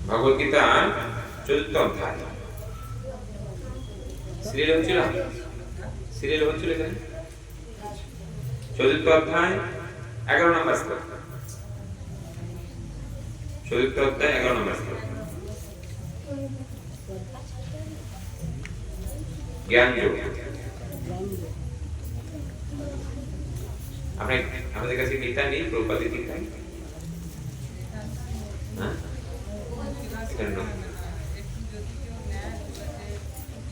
ভগবদ্গীতা ৪র্থ অধ্যায় সিরিয়াল হচ্ছিল এখানে ৪র্থ অধ্যায় ১১ নম্বর শ্লোক। ৪র্থ অধ্যায় ১১ নম্বর শ্লোক। জ্ঞান যোগ। আমাদের কাছে গীতা নেই, প্রভুপাদের গীতা।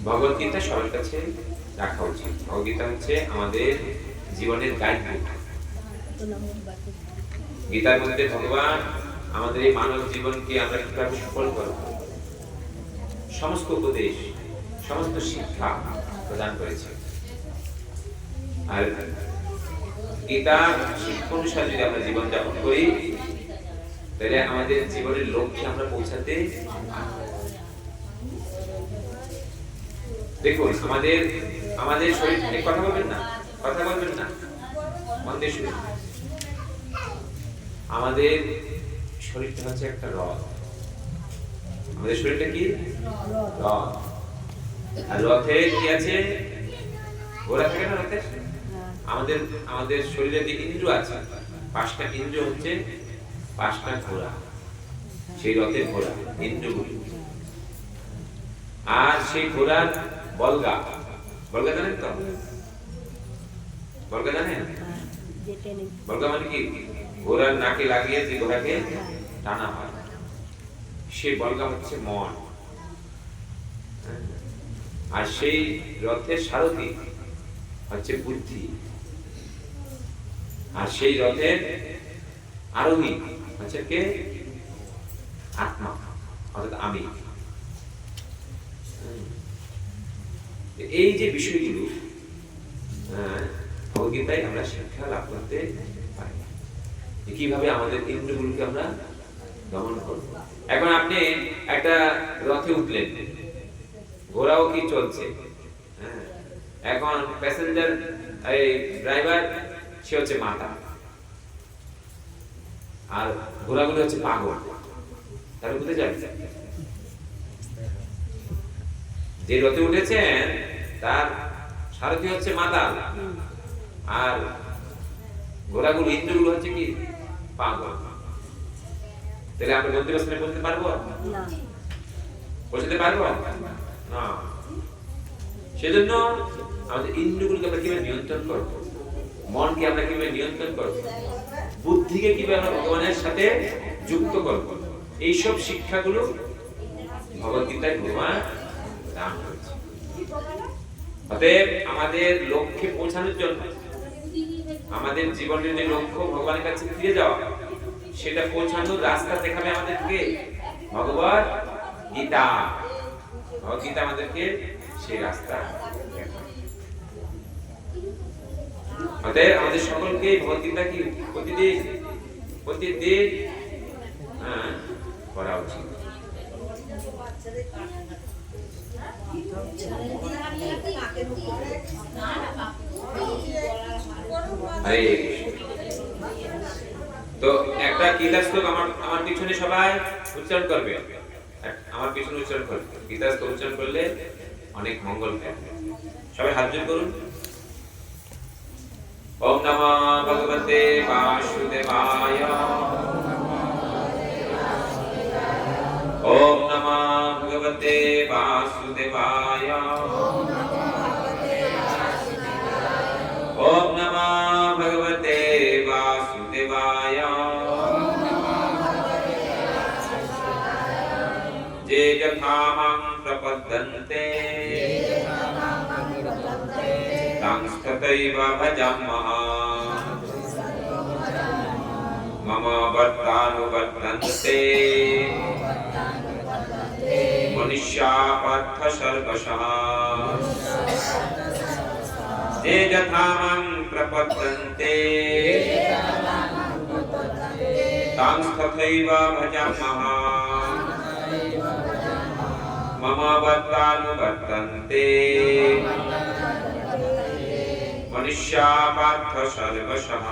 ভগবদ্গীতা সবার কাছে রাখা উচিত। ভগবদ্গীতা হচ্ছে আমাদের জীবনের গাইড বুক। গীতার মধ্যে ভগবান আমাদের এই মানব জীবনকে আমরা কিভাবে সফল করব সমস্ত উপদেশ, সমস্ত শিক্ষা প্রদান করেছে। আর গীতার শিক্ষা অনুসারে যদি আমরা জীবন যাপন করি, তাহলে আমাদের জীবনের লক্ষ্যে আমরা পৌঁছাতে। দেখুন, আমাদের শরীর থেকে কথা বলবেন না মন দিয়ে শুনুন। আমাদের শরীরটা হচ্ছে একটা রথ। আমাদের শরীরটা কি রথ। আর রথে কি আছে? ঘোড়া থাকে না রথে? আমাদের শরীরে যে ইন্দ্র আছে, 5টা ইন্দ্র হচ্ছে 5টা ঘোড়া। সেই রথের ঘোড়া ইন্দ্রগুলি। আর সেই ঘোড়ার বলগা জানেন তো? বলগা জানেন? বলগা মানে কি? ঘোড়ার নাকে লাগিয়ে যে ঘোড়াকে টানা হয়, সেই বলগা হচ্ছে মন। আর সেই রথের সারথি হচ্ছে বুদ্ধি। আর সেই রথের আরোহী হচ্ছে কে? আত্মা, অর্থাৎ আমি। এই যে বিষয়গুলো ভগবদ্গীতায় আমরা শিক্ষা লাভ করতে পারি, কিভাবে আমাদের ইন্দ্রিয়গুলোকে আমরা দমন করব। এখন আপনি একটা রথে উঠলেন, ঘোড়াও কি চলছে, এখন প্যাসেঞ্জার এই ড্রাইভার সে হচ্ছে মাতা, আর ঘোড়াগুলো হচ্ছে পাগল। তাহলে কোথায় যাবে? যে রথে উঠেছেন তার সারথি হচ্ছে মাতাল, আর ঘোড়াগুলো ইন্দ্রগুলো হচ্ছে কি পাগল। তাহলে আমরা গন্তব্যস্থানে পৌঁছতে পারবো? পৌঁছতে পারবো না। সেজন্য আমাদের ইন্দ্রগুলোকে আমরা কিভাবে নিয়ন্ত্রণ করবো, মনকে আমরা কিভাবে নিয়ন্ত্রণ করবো, বুদ্ধিকে কিভাবে আমরা ভগবানের সাথে যুক্ত করবো, এইসব শিক্ষাগুলো ভগবদ্গীতায় ভগবান দান করেছে। অতএব আমাদের লক্ষ্যে পৌঁছানোর জন্য, আমাদের জীবনের যে লক্ষ্য ভগবানের কাছে ফিরে যাওয়া, সেটা পৌঁছানোর রাস্তা দেখাবে আমাদেরকে ভগবদ গীতা। ভগবদ্গীতা আমাদেরকে সেই রাস্তা দেখাবে। অতএব আমাদের সকলকে ভগবদ্গীতা কি প্রতিদিন পড়া উচিত। তো একটা গীতার শ্লোক আমার পিছনে সবাই উচ্চারণ করবে, আমার পিছনে উচ্চারণ করবে। গীতার শ্লোক উচ্চারণ করলে অনেক মঙ্গল পাবে। সবাই হাত জোড় করুন। ওম নমো ভগবতে বাসুদেবায়। ওম নমো ভগবতে বাসুদেবায়। ওম নমো ভগবতে বাসুদেবায়। যে যথা মাং প্রপদ্যন্তে তাং তথৈব ভজাম্যহং। মম বর্তানুবর্তন্তে মনুষ্যা পার্থ সর্বশঃ। যে যথা মাং প্রপদ্যন্তে तां तथैव भजामः मम वर्तानुवर्तन्ते मनुष्या पार्थ सर्वशः।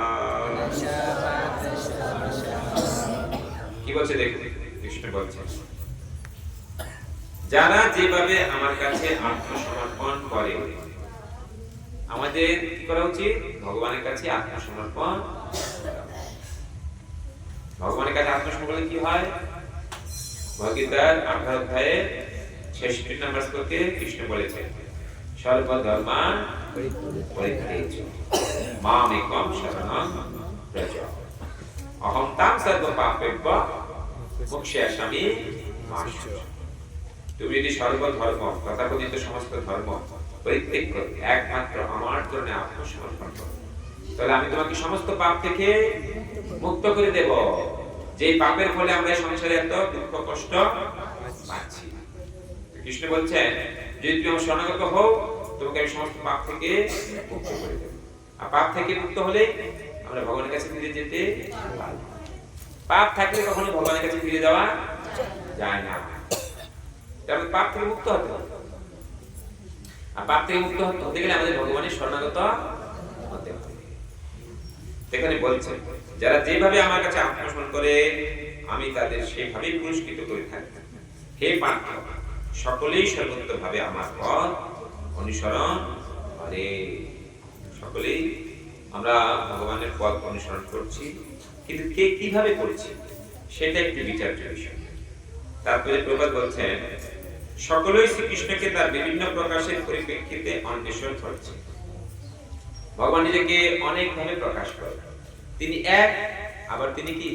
কি বলছে দেখুন, কৃষ্ণ বলছে যারা যেভাবে আমার কাছে আত্মসমর্পণ করে, আমাদের কি করা উচিত? ভগবানের কাছে আত্মসমর্পণ। ভগবানের কাছে আত্মসমর্পণ করলে কি হয়? ভগবদ্গীতার 18 অধ্যায়ে 66 নম্বর শ্লোকে কৃষ্ণ বলেছেন সর্বধর্মান পরিত্যাজ্য মাম একম শরণং ব্রজ অহং তাং সর্বপাপেভ্য মোক্ষয়িষ্যামি মা শুচঃ। তুমি যদি সর্বধর্ম তথাকথিত সমস্ত ধর্ম পরিত্যাগ করে একমাত্র আমার জন্য আত্মসমর্পণ করো, তাহলে আমি তোমাকে সমস্ত পাপ থেকে মুক্ত করে দেব। যে পাপের ফলে আমরা সংসারে এত দুঃখ কষ্ট পাচ্ছি, কৃষ্ণ বলছেন যদি তুমি আমার শরণাগত হও তোমাকে আমি সমস্ত পাপ থেকে মুক্ত করে দেব। আর পাপ থেকে মুক্ত হলে আমরা ভগবানের কাছে ফিরে যেতে পারব। পাপ থাকলে কখনো ভগবানের কাছে ফিরে যাওয়া যায় না। তাহলে পাপ থেকে মুক্ত হতে হবে। আর পাপ থেকে মুক্ত হতে গেলে আমাদের ভগবানের শরণাগত হতে হবে। এখানে বলছে যারা যেভাবে আমার কাছে আত্মসমর্পণ করে আমি তাদের সেইভাবেই পুরস্কৃত করে থাকি। হে পার্থ, সকলেই সর্বতভাবে আমার পথ অনুসরণ করে। সকলেই আমরা ভগবানের পথ অনুসরণ করছি, কিন্তু কে কিভাবে করছি সেটা একটু বিচার্য বিষয়। তারপরে প্রবাদ বলছেন সকলেই শ্রীকৃষ্ণকে তার বিভিন্ন প্রকাশের পরিপ্রেক্ষিতে অন্বেষণ করছে। ভগবান নিজেকে অনেক ভাবে প্রকাশ করেন। তিনি এক, আবার তিনি কি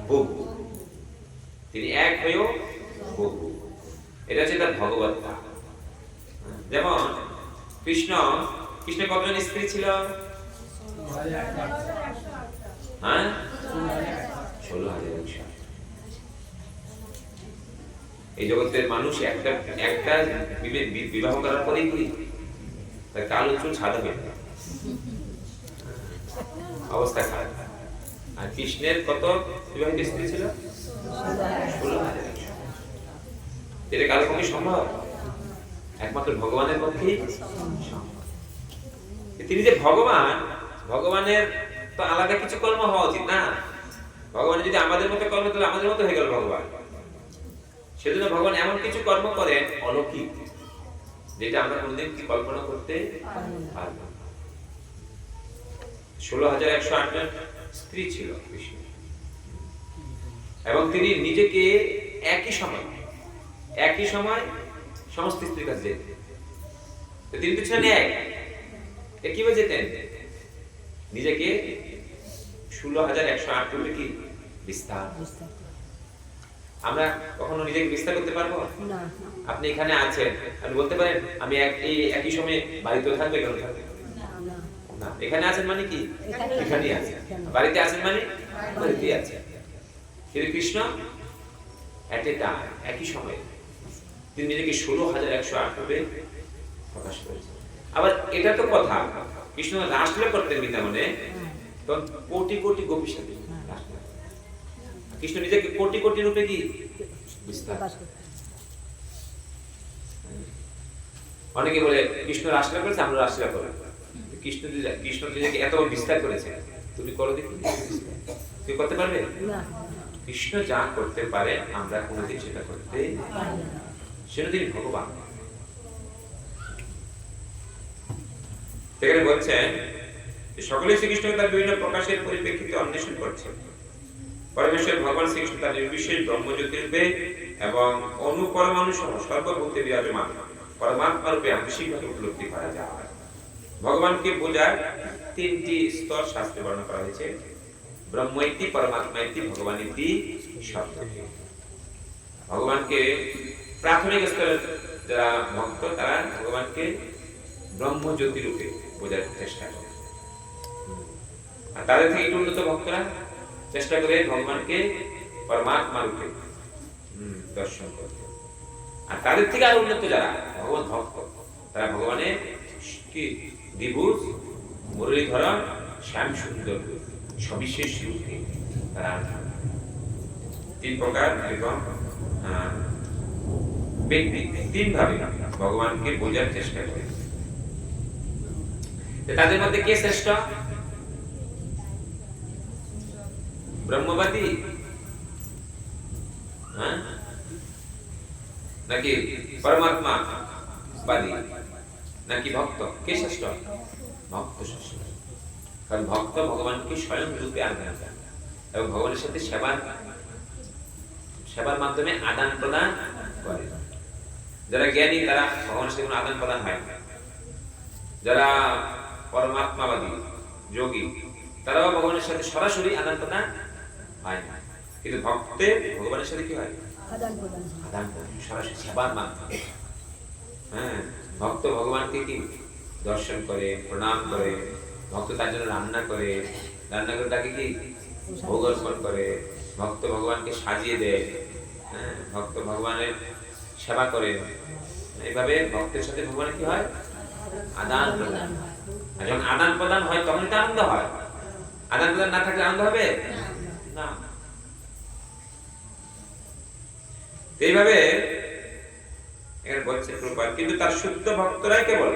বহু। তিনি এক হয়েও বহু। এটা হচ্ছে তার ভগবত্তা। যেমন কৃষ্ণ কতজন স্ত্রী ছিল? 16,000। এই জগতের মানুষ একটা বিবাহ করার পরেই কি তার কালো চুল সাদা হয়ে যায়, অবস্থা খারাপ। আর কৃষ্ণের কত বিবাহিত স্ত্রী ছিল? 16,000। এটা কারো পক্ষে সম্ভব? একমাত্র ভগবানের পক্ষেই সম্ভব। তিনি যে ভগবানের তো আলাদা কিছু কর্ম হওয়া উচিত না। ভগবান যদি আমাদের মতো কর্ম, তাহলে আমাদের মতো হয়ে গেল ভগবান। সেজন্য ভগবান এমন কিছু কর্ম করেন অলৌকিক, যেটা আমরা কোনদিন কি কল্পনা করতে পারবো না। 16,108 জন স্ত্রী ছিল কৃষ্ণ, এবং তিনি নিজেকে একই সময় সমস্ত স্ত্রীর কাছে যেতেন। তিনি তো ছিলেন এক, কিভাবে যেতেন? নিজেকে 16,108 রূপে কি বিস্তার। আমরা কখনো নিজেকে বিস্তার করতে পারবো না। আপনি এখানে আছেন, আপনি বলতে পারেন আমি একই সময়ে বাড়িতে থাকবো, এখানে থাকবো না। এখানে আছেন মানে কি এখানেই আছেন, বাড়িতে আছেন মানে বাড়িতেই আছেন। কিন্তু কৃষ্ণ একই সময়ে তিনি নিজেকে 16,108 রূপে প্রকাশ করেছেন। আবার এটা তো কথা, কৃষ্ণ রাসলীলা করতেন বৃন্দাবনে, তখন কোটি কোটি গোপীর সাথে কৃষ্ণ নিজেকে কোটি কোটি রূপে কি বিস্তার। অনেকে বলে কৃষ্ণ রাসলীলা করেছে, আমরা রাসলীলা করব। কৃষ্ণ নিজেকে এত বিস্তার করেছে, তুমি করো দেখি, তুমি করতে পারবে না। কৃষ্ণ যা করতে পারে আমরা কোনোদিন সেটা করতে পারি না। সেটা তিনি ভগবান। সেখানে বলছেন সকলেই শ্রীকৃষ্ণকে তার বিভিন্ন প্রকাশের পরিপ্রেক্ষিতে অন্বেষণ করছে। পরমেশ্বর ভগবান শ্রীকৃষ্ণ তার নির্বিশেষ ব্রহ্মজ্যোতি রূপে এবং অনুপরমাণু সহ সর্বভূতে বিরাজমান পরমাত্মা রূপে আংশিকভাবে উপলব্ধি করা যায়। ভগবানকে বোঝার 3টি স্তর শাস্ত্রে বর্ণনা করা হয়েছে। ব্রহ্মইতি, পরমাত্মাইতি, ভগবানিতি শব্দকে। ভগবানকে প্রাথমিক স্তরের যারা ভক্ত তারা ভগবানকে ব্রহ্মজ্যোতি রূপে বোঝার চেষ্টা করে, আর তাদের থেকে একটু উন্নত ভক্তরা চেষ্টা করে ভগবানকে পরমাত্মা রূপে দর্শন করতে। আর তাদের থেকে আরো উন্নত যারা ভগবত ভক্ত, তারা ভগবানের কি দ্বিভুজ, মুরলীধরন, শ্যাম সুন্দর সবিশেষ রূপে তারা তিন প্রকার এবং ব্যক্তি তিন ভাবে ভগবানকে বোঝার চেষ্টা করে। তাদের মধ্যে কে শ্রেষ্ঠ? ব্রহ্মবাদী নাকি পরমাত্মা বাদী নাকি ভক্ত? কে শ্রেষ্ঠ? ভক্ত শ্রেষ্ঠ। কারণ ভক্ত ভগবানকে স্বয়ং রূপে আরাধনা করে এবং ভগবানের সাথে সেবার মাধ্যমে আদান প্রদান করে। যারা জ্ঞানী তারা ভগবানের সাথে কোনো আদান প্রদান হয় না। যারা পরমাত্মাবাদী যোগী তারাও ভগবানের সাথে সরাসরি আদান প্রদান হয় না, কিন্তু ভক্তের ভগবানের সাথে কি হয়? আদান প্রদান সরাসরি সেবার মাধ্যমে। ভক্ত ভগবানকে কি দর্শন করে, প্রণাম করে, ভক্ত তার জন্য রান্না করে তাকে কি ভোগ অর্পণ করে, ভক্ত ভগবানকে সাজিয়ে দেয়, ভক্ত ভগবানের সেবা করে। এইভাবে ভক্তের সাথে ভগবানের কি হয়? আদান প্রদান। আর যখন আদান প্রদান হয় তখন তো আনন্দ হয়। আদান প্রদান না থাকলে আনন্দ হবে না। এইভাবে এখানে বলছে প্রভুপাদ, কিন্তু তার শুদ্ধ ভক্তরাই কেবল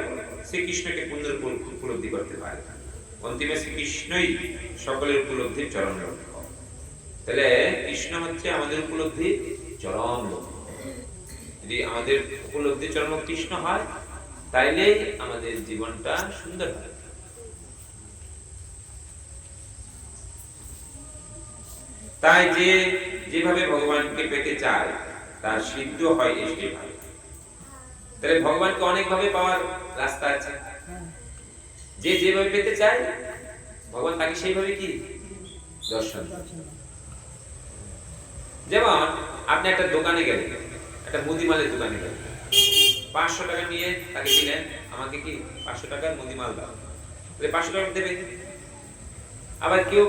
শ্রীকৃষ্ণকে পূর্ণরূপে উপলব্ধি করতে পারে। অন্তিমে শ্রীকৃষ্ণই সকলের উপলব্ধির চরম লক্ষ্য। তাহলে কৃষ্ণ হচ্ছে আমাদের উপলব্ধির চরম লক্ষ্য। যদি আমাদের উপলব্ধির চরম কৃষ্ণ হয় তাইলে আমাদের জীবনটা সুন্দর হয়। তাই যেভাবে ভগবানকে পেতে চায় তার সিদ্ধ হয় সেইভাবে। তাহলে ভগবানকে অনেক ভাবে পাওয়ার রাস্তা আছে। যেভাবে পেতে চায় ভগবান তাকে সেইভাবে কি দর্শন। যেমন আপনি একটা দোকানে গেলেন, একটা মুদিমালের দোকানে গেলেন, 500 টাকা নিয়ে তাকে দিলেন, আমাকে কি 500 টাকার মুদিমাল দাও, তাহলে 500 টাকা দেবে। আবার কেউ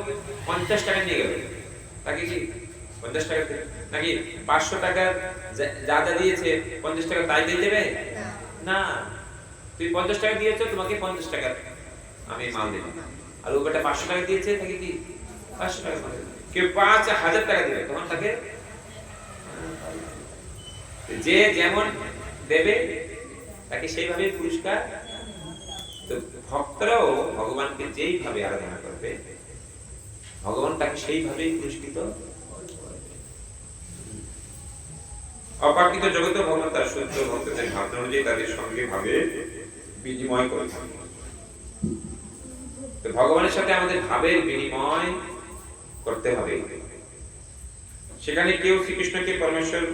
50 টাকা নিয়ে গেল, তাকে কি 50 টাকা দেবে নাকি 500 টাকা যা দিয়েছে 50 টাকা তাই দিয়ে দেবে না। তুই 50 টাকা দিয়েছো, তোমাকে 50 টাকা আমি মাল দেব। আর ও বেটা 500 টাকা দিয়েছে, তাকে কি 500 টাকা মাল দেবে। কেউ 5000 টাকা দিবে, তখন তাকে যে যেমন দেবে তাকে সেইভাবে পুরস্কার। তো ভক্তরাও ভগবানকে যেইভাবে আরাধনা করবে ভগবান তাকে সেইভাবেই পুরস্কৃত। অপ্রাকৃত জগতে ভগবান তার শুদ্ধ ভক্তদের ভাবনা অনুযায়ী তাদের সঙ্গে ভাবে বিনিময় করে থাকেন। তো ভগবানের সাথে আমাদের ভাবের বিনিময় করতে হবে। সেখানে কেউ শ্রীকৃষ্ণকে পরমেশ্বর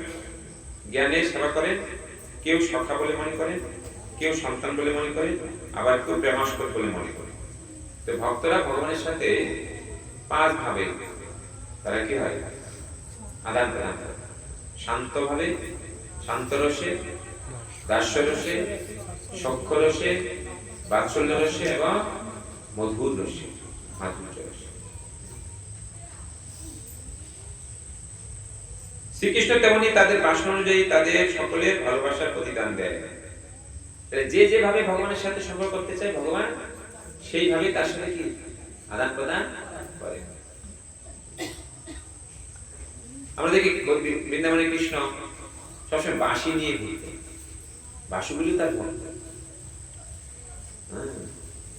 জ্ঞানে সেবা করেন, কেউ সখা বলে মনে করেন, কেউ সন্তান বলে মনে করেন, আবার কেউ প্রেমাস্পদ বলে মনে করেন। তো ভক্তরা ভগবানের সাথে 5 ভাবে তারা কি হয়? আদান প্রদান করে। শান্ত ভাবে, শান্ত রসে, দাস্য রসে, সখ্য রসে, বাৎসল্য রসে এবং মধুর রসে, মাধুর্য রসে। শ্রীকৃষ্ণ তেমনি তাদের বাসনা অনুযায়ী তাদের সকলের ভালোবাসার প্রতিদান দেয়। যেভাবে ভগবানের সাথে সম্পর্ক করতে চায় ভগবান সেইভাবে তার সাথে কি আদান প্রদান করে। আমরা দেখি বৃন্দাবনে কৃষ্ণ সবসময় বাঁশি নিয়ে ঘুরতেন। বাঁশিগুলি তার ভক্ত।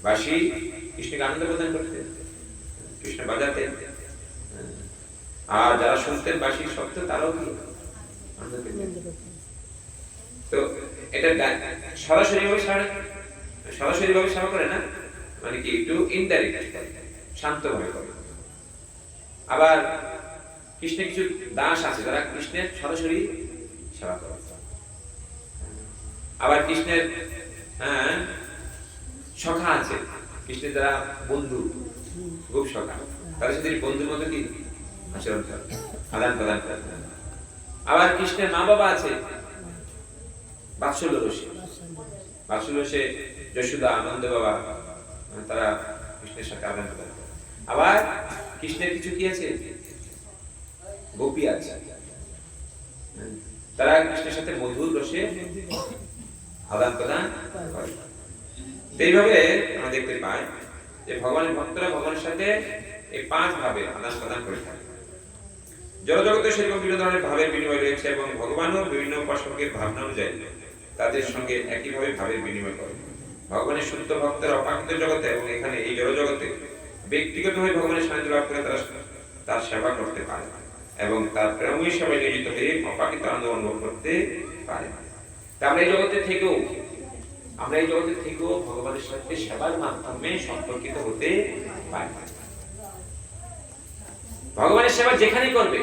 বাঁশি কৃষ্ণকে আনন্দ প্রদান করতেন, কৃষ্ণ বাজাতেন। আর যারা শুনতেন বাঁশির শব্দ তারাও কি আনন্দ পেতেন। তো এটা সরাসরি ভাবে সেবা করে না, মানে কি একটু ইনডাইরেক্ট শান্ত ভাবে করে। আবার কৃষ্ণের কিছু দাস আছে যারা কৃষ্ণের সরাসরি সেবা করে। আবার কৃষ্ণের সখা আছে, কৃষ্ণের যারা বন্ধু, খুব সখা, তাদের সাথে বন্ধুর মতো কি আচরণ করে, আদান প্রদান করে। আবার কৃষ্ণের মা বাবা আছে বাৎসল্য রসে, যশোদা, আনন্দ বাবা, তারা কৃষ্ণের সাথে আদান প্রদান করে। আবার কৃষ্ণের কিছু কি আছে? গোপী আছে, তারা কৃষ্ণের সাথে মধুর রসে আদান প্রদান করে। এইভাবে আমরা দেখতে পাই যে ভগবানের ভক্তরা ভগবানের সাথে এই 5 ভাবে আদান প্রদান করে থাকে। জড়জগতে সেরকম বিভিন্ন ধরনের ভাবের বিনিময় রয়েছে এবং ভগবানও বিভিন্ন উপাসকের ভাবনা অনুযায়ী তাদের সঙ্গে একইভাবে ভাবের বিনিময় করেন। ভগবানের শুদ্ধ ভক্তের অপাকৃত জগতে এবং এখানে এই জড়জগতে ব্যক্তিগতভাবে ভগবানের সান্নিধ্য লাভ করে তারা তার সেবা করতে পারে এবং তার প্রেমময় সেবায় নিয়োজিত হয়ে অপাকৃত আনন্দ অনুভব করতে পারে। তা আমরা এই জগতে থেকেও ভগবানের সাথে সেবার মাধ্যমে সম্পর্কিত হতে পারি। ভগবানের সেবা যেখানেই করবে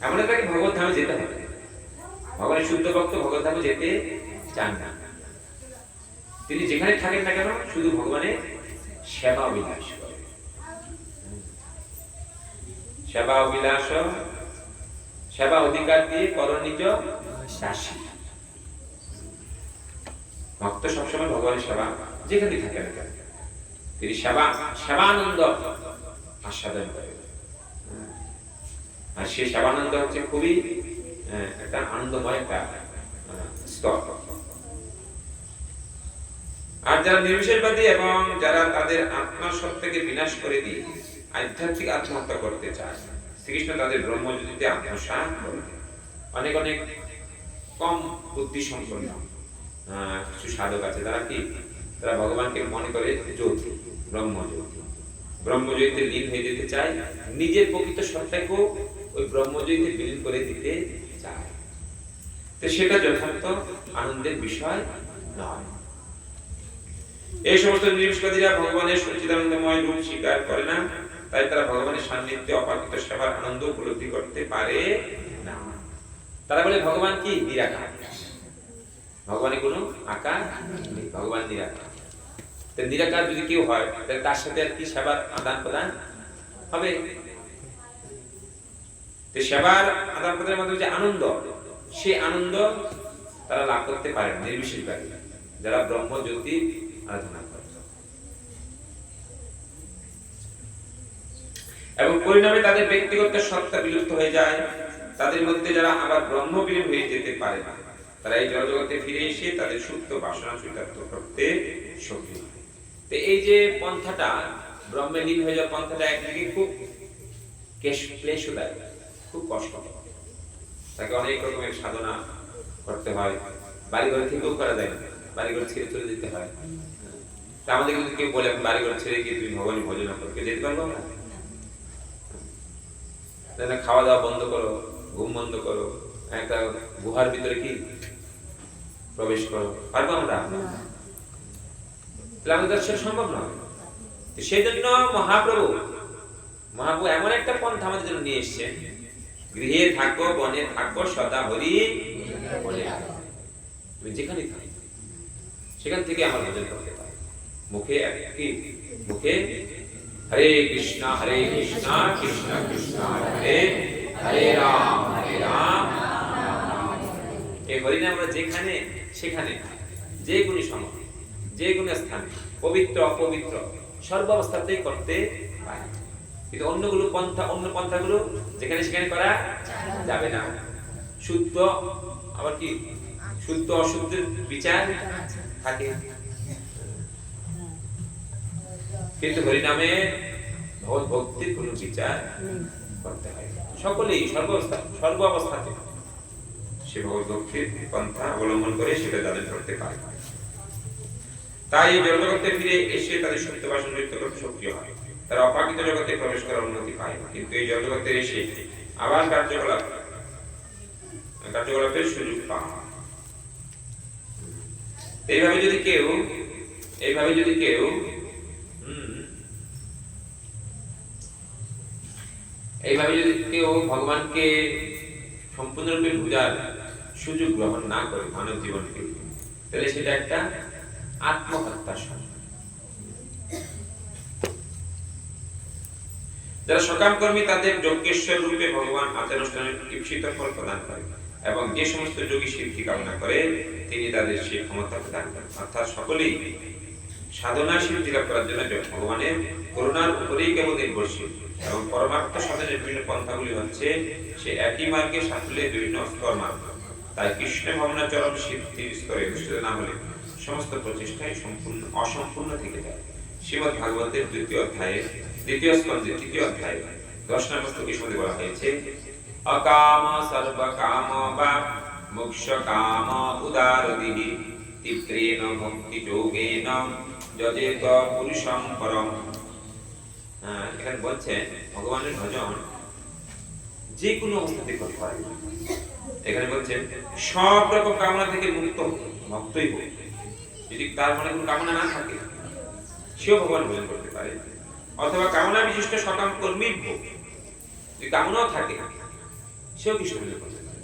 এমন তাকে ভগবত ধামে যেতে হবে। ভগবানের শুদ্ধ ভক্ত ভগবত ধামে যেতে চান না, তিনি যেখানে থাকেন না কেন শুধু ভগবানের সেবা অভিলাষ করে। সেবা অভিলাষ, সেবা অধিকার দিয়ে কর নিজ দাসী। ভক্ত সবসময় ভগবানের সেবা যেখানে থাকে না কেন তিনি সেবানন্দ আস্বাদন করে। আর সেই সেবানন্দ হচ্ছে খুবই একটা আনন্দময় একটা স্তর। আর যারা নির্বিশেষবাদী এবং যারা তাদের আত্মার সত্তাকে বিনাশ করে দিয়ে আধ্যাত্মিক আত্মহত্যা করতে চায়, শ্রীকৃষ্ণ তাদের ব্রহ্মজ্যোতিতে আত্মসাৎ করে। অনেক অনেক কম বুদ্ধি সম্পন্ন কিছু সাধক আছে, তারা কি তারা ভগবানকে মনে করে জ্যোতি, ব্রহ্মজ্যোতি, ব্রহ্মজ্যোতিতে লীন হয়ে যেতে চায়, নিজের প্রকৃত সত্তাকেও ওই ব্রহ্মজ্যোতিতে বিলীন করে দিতে চায়। তো সেটা যথার্থ আনন্দের বিষয় নয়। এই সমস্ত নির্বিশেষবাদীরা ভগবানের সচ্চিদানন্দময় রূপ স্বীকার করে না, তাই তারা ভগবানের সান্নিধ্যে অপাকৃত সেবার আনন্দ উপলব্ধি করতে পারে না। তারা বলে ভগবান কি নিরাকার, ভগবানের কোনো আকার নেই, ভগবান নিরাকার। তো নিরাকার যদি কেউ হয় তাহলে তার সাথে আর কি সেবার আদান প্রদান হবে? তো সেবার আদান প্রদানের মধ্যে যে আনন্দ, সেই আনন্দ তারা লাভ করতে পারে না নির্বিশেষবাদী যারা ব্রহ্মজ্যোতি আরাধনা করে। এবং পরিণামে তাদের ব্যক্তিগত সত্তা বিলুপ্ত হয়ে যায়। তাদের মধ্যে যারা আবার ব্রহ্মবিলীন হয়ে যেতে পারে না, তারা এই জড়জগতে ফিরে এসে তাদের সুপ্ত বাসনা চরিতার্থ করতে সক্ষম। তো এই যে পন্থাটা ব্রহ্মে লীন হয়ে যাওয়ার পন্থাটা একদিকে খুব ক্লেশদায়ক, খুব কষ্টকর, তাকে অনেক রকমের সাধনা করতে হয়, বাড়িঘর থেকেও করা যায় না, বাড়িঘর ছেড়ে চলে যেতে হয়। তা আমাদের কিন্তু কেউ বলে বাড়িঘর ছেড়ে গিয়ে তুমি ভগবানের ভজন করতে যেতে পারবো না, খাওয়া দাওয়া বন্ধ করো, ঘুম বন্ধ করো, একটা গুহার ভিতরে কি প্রবেশ করো, পারবো আমরা? আমাদের সেটা সম্ভব নয়। সেই জন্য মহাপ্রভু এমন একটা পন্থা আমাদের জন্য নিয়ে এসছেন, গৃহে থাকো বনে থাকো সদা হরি বলে, তুমি যেখানে থাকো সেখান থেকে আমার ভজন করতে পারো। মুখে হরে কৃষ্ণ কৃষ্ণ কৃষ্ণ হরে হরে রাম এই হরিনাম আমরা যেখানে সেখানে যে কোনো সময় যে কোনো স্থানে পবিত্র অপবিত্র সর্বাবস্থাতেই করতে পারি। কিন্তু অন্য পন্থাগুলো যেখানে সেখানে করা যাবে না। শুদ্ধ আবার কি শুদ্ধ অশুদ্ধের বিচার থাকে, কিন্তু হরিনামে ভগবত ভক্তির কোন বিচার করতে হয়। সকলেই সর্বাবস্থাতে সে ভগবত ভক্তির পন্থা অবলম্বন করে সেটা তাদের করতে পারে। তাই এই জগতে ফিরে এসে তাদের সত্য বাসনা যুক্ত করতে সক্রিয় হয়, তারা অপাকৃত জগতে প্রবেশ করার অনুমতি পায়। কিন্তু এই জগতে এসে আবার কার্যকলাপের সুযোগ পায়। এইভাবে যদি কেউ ভগবানকে সম্পূর্ণরূপে বোঝার সুযোগ গ্রহণ না করে মানব জীবনকে, তাহলে সেটা একটা আত্মহত্যার সমান। যারা সকাম কর্মী তাদের যজ্ঞেশ্বর রূপে ভগবান আচার-অনুষ্ঠানের ঈপ্সিত ফল প্রদান করে এবং যে সমস্ত যোগী সিদ্ধি কামনা করে তিনি তাদের সেই ক্ষমতা প্রদান করেন। অর্থাৎ সকলেই সাধনা সিদ্ধি লাভ করার জন্য ভগবানের করুণার উপরেই কেবল নির্ভরশীল এবং পরমার্থ সাধনের বিভিন্ন পন্থাগুলি হচ্ছে সে একই মার্গে সাফল্যের বিভিন্ন স্তর মার্গ। তাই কৃষ্ণ ভাবনাচরণ সিদ্ধির স্তরে অনুষ্ঠিত না হলে সমস্ত প্রচেষ্টাই অসম্পূর্ণ থেকে যায়। শ্রীমদ্ ভাগবতের দ্বিতীয় স্কন্ধে 3য় অধ্যায়ে 10 নম্বর শ্লোকে শুনতে বলা হয়েছে অকাম সর্বকাম বা মোক্ষ কাম উদারদিহি তীব্রেণ ভক্তি যোগেন যজেত পুরুষং পরম। এখানে বলছেন ভগবানের ভজন যে কোনো অবস্থাতে করতে পারে। এখানে বলছেন সব রকম কামনা থেকে মুক্ত ভক্তই হোক, যদি তার মনে কোনো কামনা না থাকে সেও ভগবান ভজন করতে পারে, অথবা কামনা বিশিষ্ট সকাম কর্মী হোক, যদি কামনাও থাকে সেও কৃষ্ণ ভজন করতে পারে।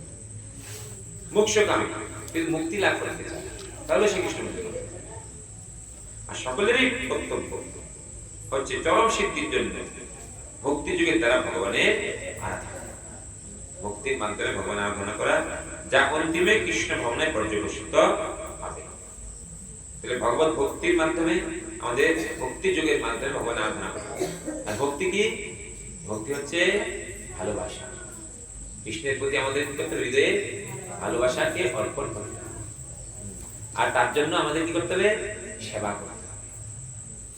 মোক্ষ কামী কিন্তু মুক্তি লাভ করতে চায় তাহলে সে কৃষ্ণ ভজন করতে পারে। আর সকলেরই কর্তব্য হচ্ছে চরম সিদ্ধির জন্য ভক্তি যুগের দ্বারা ভগবানের আরাধনা, ভক্তির মাধ্যমে ভগবান আরাধনা করা, যা অন্তিমে কৃষ্ণ ভবনে পর্যবসিত হবে। তাহলে ভগবত ভক্তির মাধ্যমে আমাদের ভক্তি যুগের মাধ্যমে ভগবান আরাধনা করা। আর ভক্তি কি? ভক্তি হচ্ছে ভালোবাসা, কৃষ্ণের প্রতি আমাদের হৃদয়ে ভালোবাসাকে অর্পণ করতে হবে। আর তার জন্য আমাদের কি করতে হবে? সেবা করতে হবে।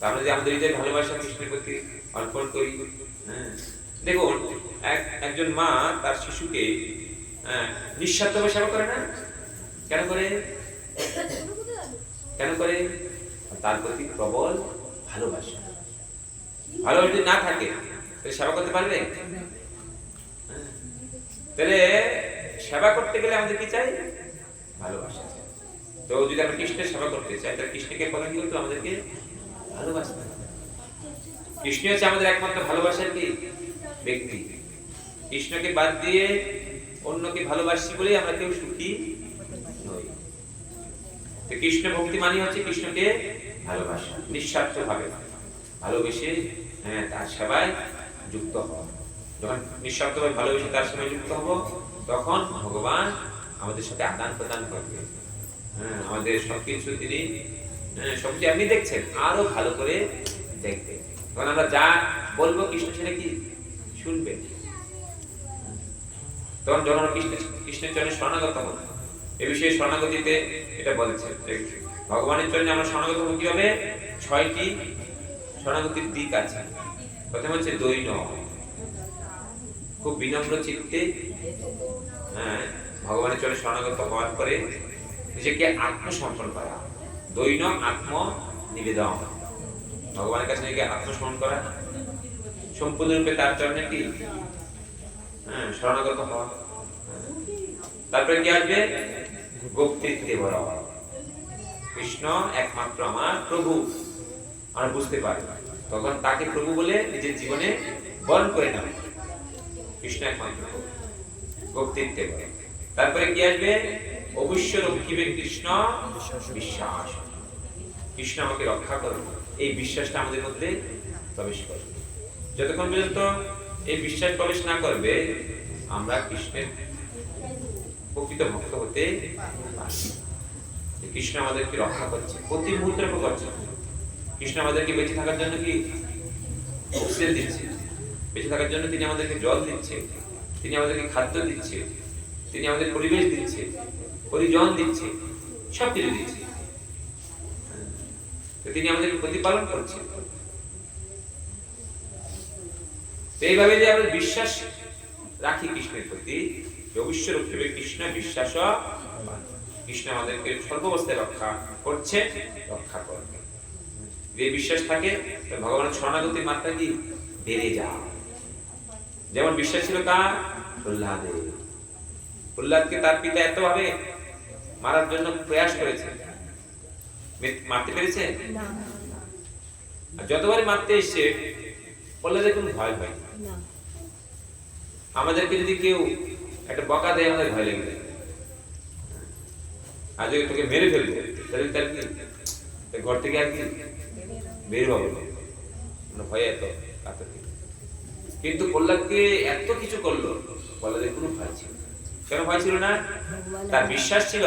আমরা যদি আমাদের হৃদয়ে ভালোবাসা কৃষ্ণের প্রতি অর্পণ করি, দেখুন একজন মা তার শিশুকে নিঃস্বার্থভাবে সেবা করে না? কেন করে? কেন করে? তার প্রতি প্রবল ভালোবাসা। ভালোবাসা যদি না থাকে তাহলে সেবা করতে পারবে? তাহলে সেবা করতে গেলে আমাদের কি চাই? ভালোবাসা চাই। তো যদি আমরা কৃষ্ণের সেবা করতে চাই তাহলে কৃষ্ণকে প্রথম কি করতে হবে? আমাদেরকে ভালোবাসতে হবে। কৃষ্ণ হচ্ছে আমাদের একমাত্র ভালোবাসার কি ব্যক্তি। কৃষ্ণকে বাদ দিয়ে অন্যকে ভালোবাসি বলেই আমরা কেউ সুখী নই। তো কৃষ্ণ ভক্তি মানে হচ্ছে কৃষ্ণকে ভালোবাসা, নিঃস্বার্থভাবে ভালোবেসে তার সেবায় যুক্ত হওয়া। যখন নিঃস্বার্থভাবে ভালোবেসে তার সেবায় যুক্ত হব তখন ভগবান আমাদের সাথে আদান প্রদান করবে। আমাদের সবকিছু তিনি সবকিছু আপনি দেখছেন, আরো ভালো করে দেখবে। তখন আমরা যা বলবো কৃষ্ণ সেটা কি শুনবে। তখন যখন কৃষ্ণের চরণে শরণাগত হব, এ বিষয়ে শরণাগতিতে এটা বলেছে ভগবানের চরণে আমরা শরণাগত হব কিভাবে? 6টি শরণাগতির দিক আছে। প্রথম হচ্ছে দৈন, খুব বিনম্র চিত্তে ভগবানের চরণে শরণাগত হওয়ার পরে নিজেকে আত্মসমর্পণ করা। দৈন আত্ম নিবেদন, ভগবানের কাছে নিজেকে আত্মসমর্পণ করা, সম্পূর্ণরূপে তার চরণে কি শরণাগত হওয়া। তারপরে কি আসবে? ভক্তিতে বড় হওয়া। কৃষ্ণ একমাত্র আমার প্রভু আমরা বুঝতে পারি, তখন তাকে প্রভু বলে নিজের জীবনে বরণ করে নেওয়া। কৃষ্ণ একমাত্র ভক্তিতে বড়। তারপরে কি আসবে? অবশ্য রক্ষিবে কৃষ্ণ বিশ্বাস, কৃষ্ণ আমাকে রক্ষা করবে, এই বিশ্বাসটা আমাদের মধ্যে প্রবেশ করবে। যতক্ষণ পর্যন্ত এই বিশ্বাস প্রবেশ না করবে আমরা কৃষ্ণের প্রকৃত ভক্ত হতে পারি। কৃষ্ণ আমাদেরকে রক্ষা করছে, প্রতি মুহূর্তে রক্ষা করছে। কৃষ্ণ আমাদেরকে বেঁচে থাকার জন্য কি অক্সিজেন দিচ্ছে, বেঁচে থাকার জন্য তিনি আমাদেরকে জল দিচ্ছে, তিনি আমাদেরকে খাদ্য দিচ্ছে, তিনি আমাদের পরিবেশ দিচ্ছে, পরিজন দিচ্ছে, সব কিছু দিচ্ছে। তিনি আমাদেরকে প্রতিপালন করছেন। এইভাবে যে আমরা বিশ্বাস রাখি কৃষ্ণের প্রতি, অবশ্য রক্ষিবে কৃষ্ণ বিশ্বাস, কৃষ্ণ আমাদেরকে সর্বাবস্থায় রক্ষা করছে, রক্ষা করবে। যে বিশ্বাস থাকে ভগবানের শরণাগতির মাত্রা কি বেড়ে যায়। যেমন বিশ্বাস ছিল কার? প্রহ্লাদের। প্রহ্লাদকে তার পিতা এত ভাবে মারার জন্য প্রয়াস করেছে, মারতে পেরেছে না। আর যতবারই মারতে এসছে প্রহ্লাদের কোনো ভয় হয় না। আমাদেরকে যদি কেউ একটা বকা দেয় আমাদের ভয় লেগে যায়। আর যদি তোকে মেরে ফেলবো তাহলে তার কি ঘর থেকে আর কি বের হবে না, ভয় এত কাতর। কিন্তু প্রহ্লাদকে এত কিছু করলো, প্রহ্লাদের কোনো ভয় ছিল। কেন ভয় ছিল না? তার বিশ্বাস ছিল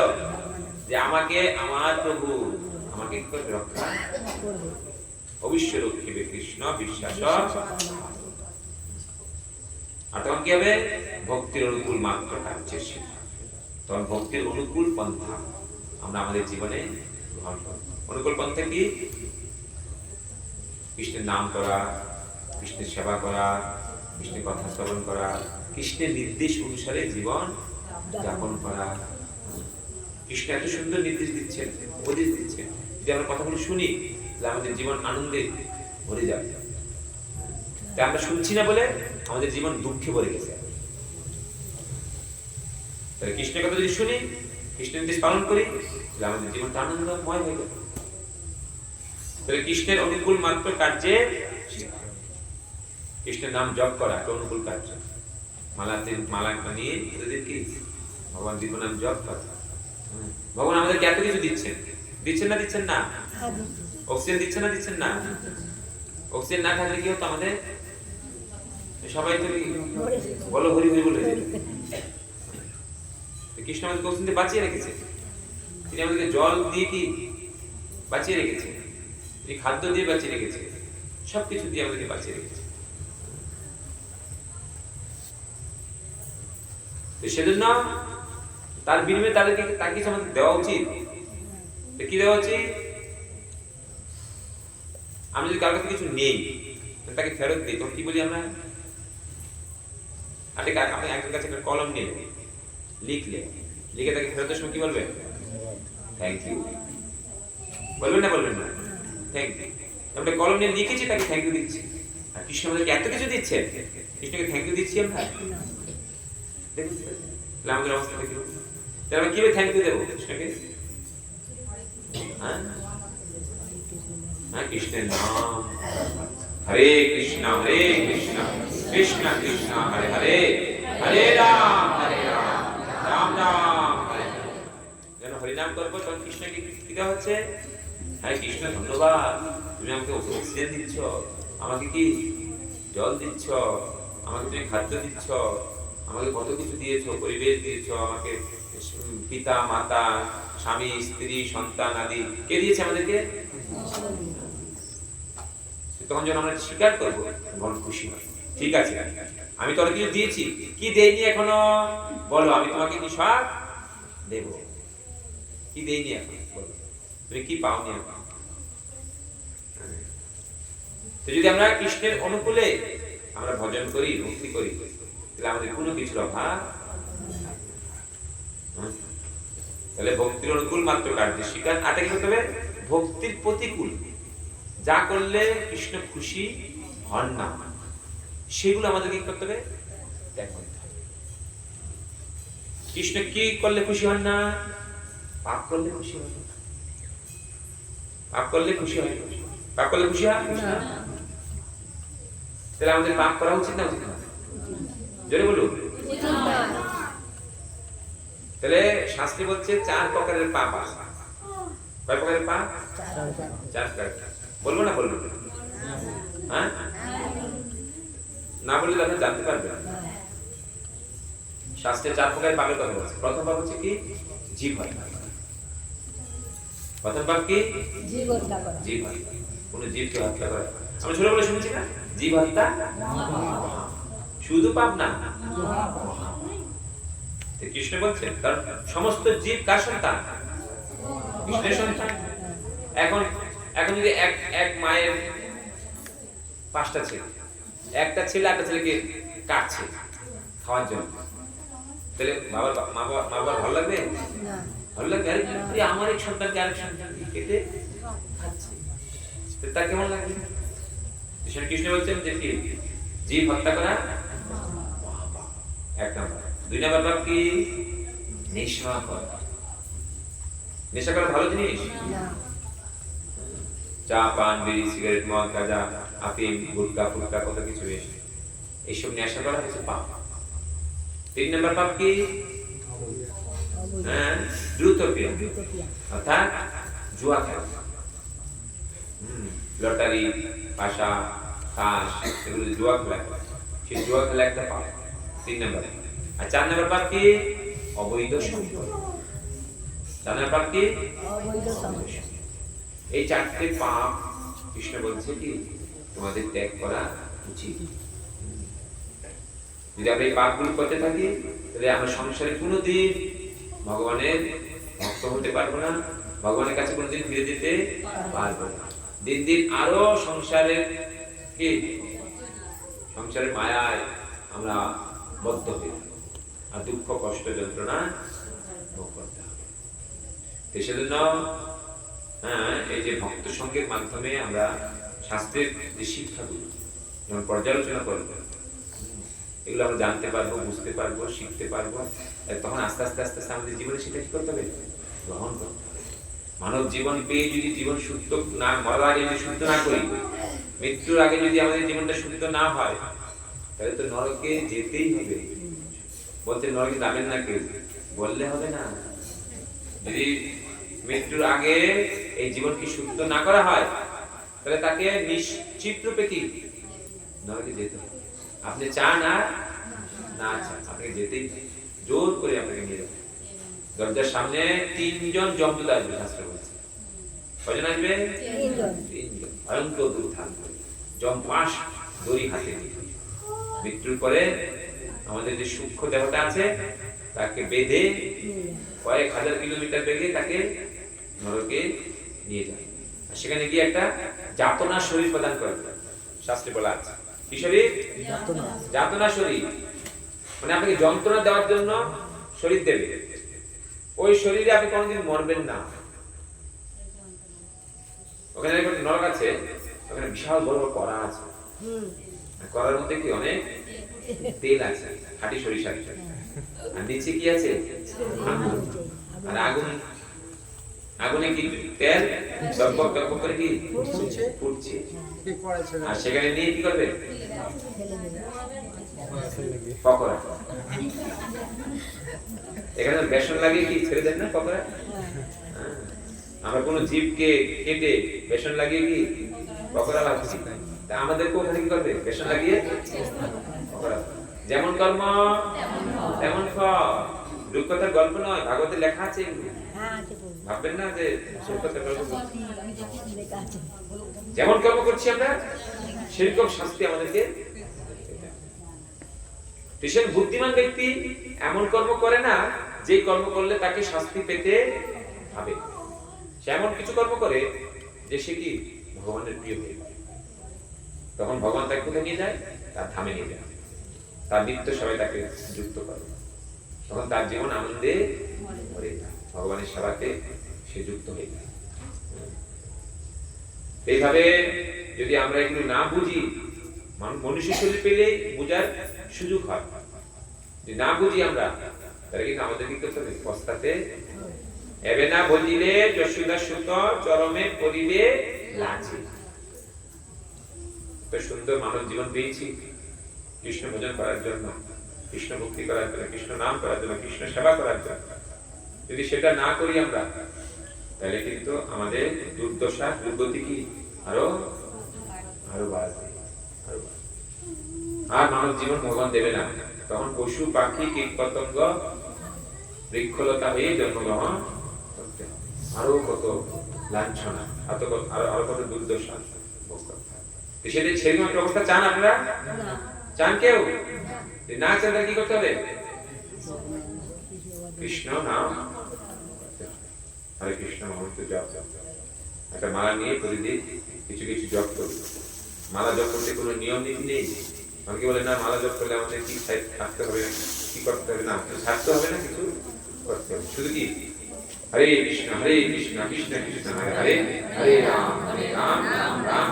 যে আমাকে আমার প্রভু আমাকে রক্ষা করবে। অবশ্য রক্ষিবে কৃষ্ণ বিশ্বাস। আর তখন কি হবে? ভক্তির অনুকূল মাত্র কার্যের শিক্ষা। তখন ভক্তির অনুকূল পন্থা আমরা আমাদের জীবনে গ্রহণ করব। অনুকূল পন্থা কি? কৃষ্ণের নাম করা, কৃষ্ণের সেবা করা, কৃষ্ণের কথা শ্রবণ করা, কৃষ্ণের নির্দেশ অনুসারে জীবন যাপন করা। কৃষ্ণ এত সুন্দর নির্দেশ দিচ্ছেন, উপদেশ দিচ্ছেন, যদি আমরা কথাগুলো শুনি তাহলে আমাদের জীবন আনন্দে ভরে যাবে। তাই আমরা শুনছি না বলে আমাদের জীবন দুঃখে ভরে গেছে। তাহলে কৃষ্ণের কথা যদি শুনি, কৃষ্ণের নির্দেশ পালন করি, তাহলে আমাদের জীবনটা আনন্দময় হয়ে যাবে। তাহলে কৃষ্ণের অনুকূল মাত্র কার্যে কৃষ্ণের নাম জপ করা একটা অনুকূল কার্য। মালা নিয়ে কি ভগবান দিব্য নাম জপ করা। ভগবান আমাদেরকে এত কিছু দিচ্ছেন, দিচ্ছেন না দিচ্ছেন না? অক্সিজেন দিচ্ছেন না দিচ্ছেন না? অক্সিজেন না থাকলে কি হতো আমাদের? সবাই তো বলো হরি হরি বলে কৃষ্ণ আমাদেরকে অক্সিজেন দিয়ে বাঁচিয়ে রেখেছে। তিনি আমাদেরকে জল দিয়ে কি বাঁচিয়ে রেখেছে, তিনি খাদ্য দিয়ে বাঁচিয়ে রেখেছে, সবকিছু দিয়ে আমাদেরকে বাঁচিয়ে রেখেছে। তো সেজন্য তার বিনিময়ে তাদেরকে তার কিছু আমাদের দেওয়া উচিত। কি দেওয়া উচিত? আমি যদি কারোর কাছে কিছু নেই, তাকে ফেরত দিই, তখন কি বলি আমরা? আপনি একজনের কাছে একটা কলম নিয়ে লিখে তাকে ফেরতের সময় কি বলবেন? থ্যাংক ইউ বলবেন না? বলবেন না? Thank you. আমরা কলম নিয়ে লিখেছি, তাকে থ্যাংক ইউ দিচ্ছি। আর কৃষ্ণ আমাদেরকে এত কিছু দিচ্ছেন, কৃষ্ণকে থ্যাংক ইউ দিচ্ছি আমরা। দেখুন আমাদের অবস্থা দেখুন, আমরা কিভাবে থ্যাংক ইউ দেবো কৃষ্ণকে? কৃষ্ণের নাম, হরে কৃষ্ণ কৃষ্ণ কৃষ্ণ হরে হরে, হরে রাম রাম রাম হরে হরে। যেন হরিনাম করবো তখন কৃষ্ণকে কি দেওয়া হচ্ছে? হ্যাঁ কৃষ্ণ ধন্যবাদ, তুমি আমাকে অক্সিজেন দিচ্ছ, আমাকে কি জল দিচ্ছ, আমাকে তুমি খাদ্য দিচ্ছ, আমাকে কত কিছু দিয়েছো, পরিবেশ দিয়েছো, আমাকে পিতা মাতা স্বামী স্ত্রী সন্তান আদি কে দিয়েছে আমাদেরকে? তখন যখন আমরা স্বীকার করবো মন খুশি হয়। ঠিক আছে, আমি তোর কিছু দিয়েছি, কি দেইনি এখনো বলো, আমি তোমাকে কি সব দেব। কি দেইনি এখন বলো, তুমি কি পাওনি এখন? তো যদি আমরা কৃষ্ণের অনুকূলে আমরা ভজন করি, ভক্তি করি, তাহলে আমাদের কোনো কিছুর অভাব। তাহলে ভক্তির অনুকূল মাত্র কার্য স্বীকার। আটা কি করতে হবে? ভক্তির প্রতিকূল যা করলে কৃষ্ণ খুশি হন না, সেগুলো আমাদের কি করতে হবে? ত্যাগ করতে হবে। কৃষ্ণ কি করলে খুশি হন না? পাপ করলে খুশি হন। পাপ করলে খুশি হয়, পাপ করলে খুশি হয় না। তাহলে আমাদের পাপ করা উচিত না উচিত না? জোরে বলুন। তাহলে শাস্ত্রে বলছে 4 প্রকারের পাপ আছে। কয় প্রকারের পাপ? 4 প্রকার। বলবো না? বলবো হ্যাঁ, না বললে আপনি জানতে পারবেন। শাস্ত্রে 4 প্রকারের পাপের কথা বলছে। প্রথম পাপ হচ্ছে কি? জীব হত্যা। প্রথম পাপ কি? জীব হত্যা করা। জীব হত্যা, কোন জীবকে হত্যা করা। আমরা ছোট বলে শুনেছি না, জীব হত্যা শুধু পাপ না, কৃষ্ণ বলছেন কারণ সমস্ত জীব কার সন্তান? কৃষ্ণের সন্তান। এখন যদি এক মায়ের 5টা ছেলে, একটা ছেলে একটা ছেলেকে কাটছে খাওয়ার জন্য, তাহলে বাবার ভালো লাগবে? ভালো লাগবে? আরে আমার এক সন্তানকে আরেক সন্তান কেটে খাচ্ছে, তার কেমন লাগবে? কৃষ্ণ বলছেন যে কি? জীব হত্যা করা 1 নাম্বার। 2 নাম্বার পাপ কি? নেশা করা। নেশা করা ভালো জিনিস না। চা পান বিড়ি সিগারেট মদ গাঁজা আফিম গুটখা ফুটকা কত কিছু এইসব নেশা করা হচ্ছে পাপ। 3 নাম্বার পাপ কি? দ্রুত ক্রিয়া, অর্থাৎ জুয়া খেলা, লটারি পাশা তাস এগুলো জুয়া খেলা, সেই জুয়া খেলা একটা পাপ 3 নাম্বার। আর 4 নাম্বার পাপ কি? অবৈধ সম্পর্ক। 4 নাম্বার পাপ কি? অবৈধ সম্পর্ক। এই 4টে পাপ কৃষ্ণ বলছে কি তোমাদের ত্যাগ করা উচিত। যদি আমরা এই পাপগুলো করতে থাকি তাহলে আমরা সংসারে কোনোদিন ভগবানের ভক্ত হতে পারবো না, ভগবানের কাছে কোনোদিন ফিরে যেতে পারবো না। দিন দিন আরো সংসারের কি সংসারের মায়ায় আমরা বদ্ধ হয়ে থাকি, আর দুঃখ কষ্ট যন্ত্রণা ভোগ করতে হবে। সেজন্য এই যে ভক্ত সঙ্গের মাধ্যমে আমরা শাস্ত্রের যে শিক্ষাগুলো যেমন পর্যালোচনা করবো, এগুলো আমরা জানতে পারবো, বুঝতে পারবো, শিখতে পারবো। তখন আস্তে আস্তে আস্তে আস্তে আমাদের জীবনে সেটা কি করতে হবে, গ্রহণ করতে হবে। মানব জীবন পেয়ে যদি জীবন শুদ্ধ না, মরার আগে যদি শুদ্ধ না করি, মৃত্যুর আগে যদি আমাদের জীবনটা শুদ্ধ না হয়, তাহলে তো নরকে যেতেই হবে। বলতে নরকে যাবেন না কেউ, বললে হবে না। যদি মৃত্যুর আগে এই জীবনকে শুদ্ধ না করা হয়, তাহলে তাকে নিশ্চিত রূপে কি নরকে যেতে হবে। আপনি চান আর না চান, আপনাকে যেতেই জোর করে আপনাকে নিয়ে যাবে। দরজার সামনে 3 জন যমদূত আসবে, শাস্ত্র বলছে। কয়জন আসবে? 3 জন। ভয়ঙ্কর দূত থাকবে, যমপাশ দড়ি হাতে নিয়ে। মৃত্যুর পরে আমাদের যে সূক্ষ্ম দেহটা আছে, তাকে বেঁধে কয়েক হাজার কিলোমিটার বেগে তাকে নরকে নিয়ে যায়। সেখানে গিয়ে একটা যাতনা শরীর প্রদান করবে, শাস্ত্রে বলা আছে। কি শরীর? যাতনা শরীর, মানে আপনাকে যন্ত্রণা দেওয়ার জন্য শরীর দেবে। ওই শরীরে আপনি কোনোদিন মরবেন না। ওখানে নরক আছে, ওখানে বিশাল বড় বড় কড়া আছে, কড়ার মধ্যে কি অনেক তেল আছে, খাঁটি সরিষা। আর নিচে কি আছে? আর আগুন, আগুনে কি তেল দগবগ দগবগ করে কি ফুটছে। আর সেখানে নিয়ে কি করবে? পকোড়া। এখানে বেসন লাগিয়ে কি ছেড়ে দেন না পকোড়া? আমরা কোন জীবকে কেটে বেসন লাগিয়ে কি পকোড়া বানাচ্ছি। তা আমাদেরকে ওখানে কি করবে? বেসন লাগিয়ে পকোড়া। যেমন কর্ম তেমন ফল। রূপকথার গল্প নয়, ভাগবতে লেখা আছে। ভাববেন না যে রূপকথার গল্প। যেমন কর্ম করছি আমরা, সেরকম শাস্তি আমাদেরকে। ভীষণ বুদ্ধিমান ব্যক্তি এমন কর্ম করে না যে কর্ম করলে তাকে শাস্তি পেতে হবে। সে এমন কিছু কর্ম করে যে সে কি ভগবানের প্রিয় হয়ে যায়। তখন ভগবান তাকে কোথায় নিয়ে যায়? তার ধামে নিয়ে যায়। তার নিত্য সবাই তাকে যুক্ত করে। তখন তার জীবন আনন্দে ভরে যায়, ভগবানের সেবাতে সে যুক্ত হয়ে যায়। এইভাবে যদি আমরা এগুলো না বুঝি, মনুষ্য শরীর পেলে বুঝার সুযোগ হয়। যদি না বুঝি আমরা, তাহলে কিন্তু আমাদের কি করতে হবে? পস্তাতে এবে না বুঝিলে যশোদা সুত চরমে পড়িবে লাজে। তো সুন্দর মানব জীবন পেয়েছি কৃষ্ণ ভজন করার জন্য, কৃষ্ণ ভক্তি করার জন্য, কৃষ্ণ নাম করার জন্য, কৃষ্ণ সেবা করার জন্য। যদি সেটা না করি আমরা, তাহলে কিন্তু আমাদের দুর্দশা, দুর্গতি কি আরো আরো বাড়বে। আর মানব জীবন ভগবান দেবে না। তখন পশু পাখি কীট পতঙ্গ বৃক্ষলতা হয়ে জন্মগ্রহণ করতে হবে। আরো কত লাঞ্ছনা, আরো কত দুর্দশা ভোগ করতে হবে। সেটা সেরকম একটা অবস্থা চান আপনারা? চান কেউ? না চান তাহলে কি করতে হবে? কৃষ্ণ নাম, হরে কৃষ্ণ মহামন্ত্র জপ। একটা মালা নিয়ে প্রতিদিন কিছু কিছু জপ করবে। মালা জপ করতে কোনো নিয়ম নীতি নেই। অনেকে বলে না মালা জপ করলে আমাদের কি থাকতে হবে, কি করতে হবে? না, থাকতে হবে না, কিছু করতে হবে। শুধু কি হরে কৃষ্ণ কৃষ্ণ কৃষ্ণ হরে হরে, হরে রাম রাম রাম